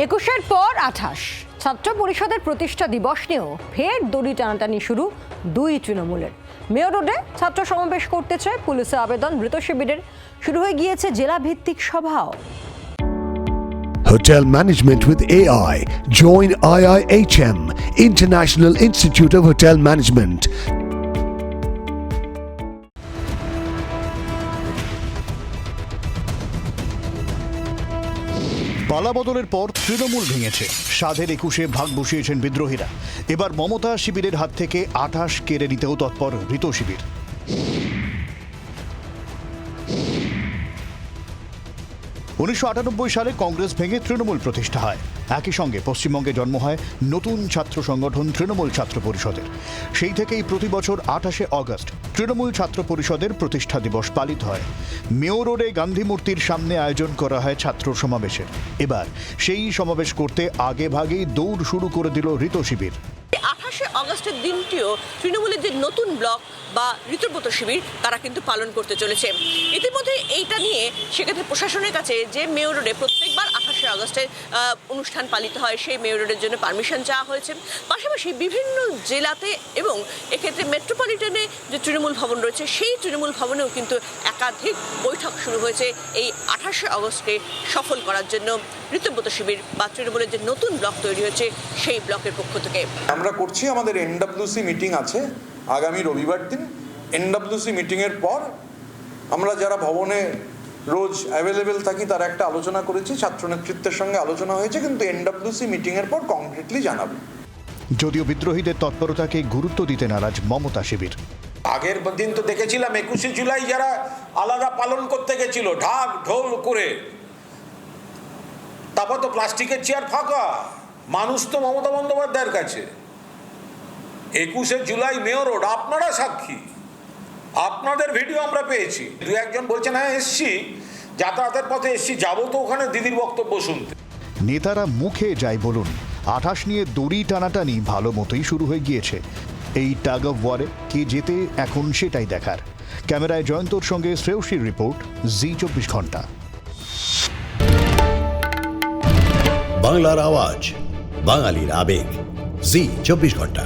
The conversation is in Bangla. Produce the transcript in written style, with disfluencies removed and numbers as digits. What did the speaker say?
21-এর পর 28 ছাত্র পরিষদের প্রতিষ্ঠা দিবস নিয়েও ফের দড়ি টানাটানি শুরু দুই তৃণমূলের। মেয়র রোডে ছাত্র সমাবেশ করতে চায় পুলিশের আবেদন, মৃত শিবিরের শুরু হয়ে গিয়েছে জেলা ভিত্তিক সভাও। Hotel Management with AI. Join IIHM, International Institute of Hotel Management. পালাবদলের পর তৃণমূল ভেঙেছে, সাধের 21-এ ভাগ বসিয়েছেন বিদ্রোহীরা। এবার মমতা শিবিরের হাত থেকে 28 কেড়ে নিতেও তৎপর মৃত শিবির। 1998 সালে কংগ্রেস ভেঙে তৃণমূল প্রতিষ্ঠা হয়। একই সঙ্গে পশ্চিমবঙ্গে জন্ম হয় নতুন ছাত্র সংগঠন তৃণমূল ছাত্র পরিষদের। সেই থেকেই প্রতি বছর 28শে আগস্ট তৃণমূল ছাত্র পরিষদের প্রতিষ্ঠা দিবস পালিত হয়। মেয়র রোডে গান্ধী মূর্তির সামনে আয়োজন করা হয় ছাত্র সমাবেশের। এবার সেই সমাবেশ করতে আগে ভাগেই দৌড় শুরু করে দিল মৃত শিবির। 28শে আগস্টের দিনটিও তৃণমূলের যে নতুন ব্লক বা ঋতুব্রত শিবির তারা কিন্তু পালন করতে চলেছে। ইতিমধ্যে এইটা নিয়ে সেক্ষেত্রে প্রশাসনের কাছে যে মেয়র রোডে প্রত্যেকবার 28শে আগস্টের অনুষ্ঠান পালিত হয়, সেই মেয়র রোডের জন্য পারমিশন চাওয়া হয়েছে। পাশাপাশি বিভিন্ন জেলাতে এবং এক্ষেত্রে মেট্রোপলিটনে যে তৃণমূল ভবন রয়েছে, সেই তৃণমূল ভবনেও কিন্তু একাধিক বৈঠক শুরু হয়েছে এই 28শে আগস্টকে সফল করার জন্য। ঋতুব্রত শিবির বা তৃণমূলের যে নতুন ব্লক তৈরি হয়েছে সেই ব্লকের পক্ষ থেকে আমরা করছি। আমাদের এনডব্লিউসি মিটিং আছে আগামী রবিবার দিন। এনডব্লিউসি মিটিংয়ের পর আমরা যারা ভবনে রোজ অ্যাভেলেবেল থাকি তারা একটা আলোচনা করেছি, ছাত্র নেতৃত্বের সঙ্গে আলোচনা হয়েছে, কিন্তু এনডব্লিউসি মিটিংয়ের পর কংক্রিটলি জানাবো। যদিও বিদ্রোহীদের তৎপরতাকে গুরুত্ব দিতে নারাজ মমতা শিবির। আগের দিন তো দেখেছিলাম 21শে জুলাই যারা আলাদা পালন করতে গেছিল ঢাক ঢোল করে, তারপর তো প্লাস্টিকের চেয়ার ফাঁকা, মানুষ তো মমতা বন্দ্যোপাধ্যায়ের কাছে। 21শে জুলাই মেয়র রোড, আপনারা সাক্ষী, আপনাদের ভিডিও আমরা পেয়েছি। দু একজন বলছেন হ্যাঁ এসছি, যাতায়াতের পথে এসছি, যাবো তো ওখানে দিদির বক্তব্য শুনতে। নেতারা মুখে যাই বলুন, 28 নিয়ে দড়ি টানাটানি ভালো মতোই শুরু হয়ে গিয়েছে। এই টাগ অফ ওয়ারে কে জেতে এখন সেটাই দেখার। ক্যামেরায় জয়ন্তর সঙ্গে শ্রেয়সীর রিপোর্ট, জি 24 ঘন্টা। বাংলার আওয়াজ, বাঙালির আবেগ, জি 24 ঘন্টা।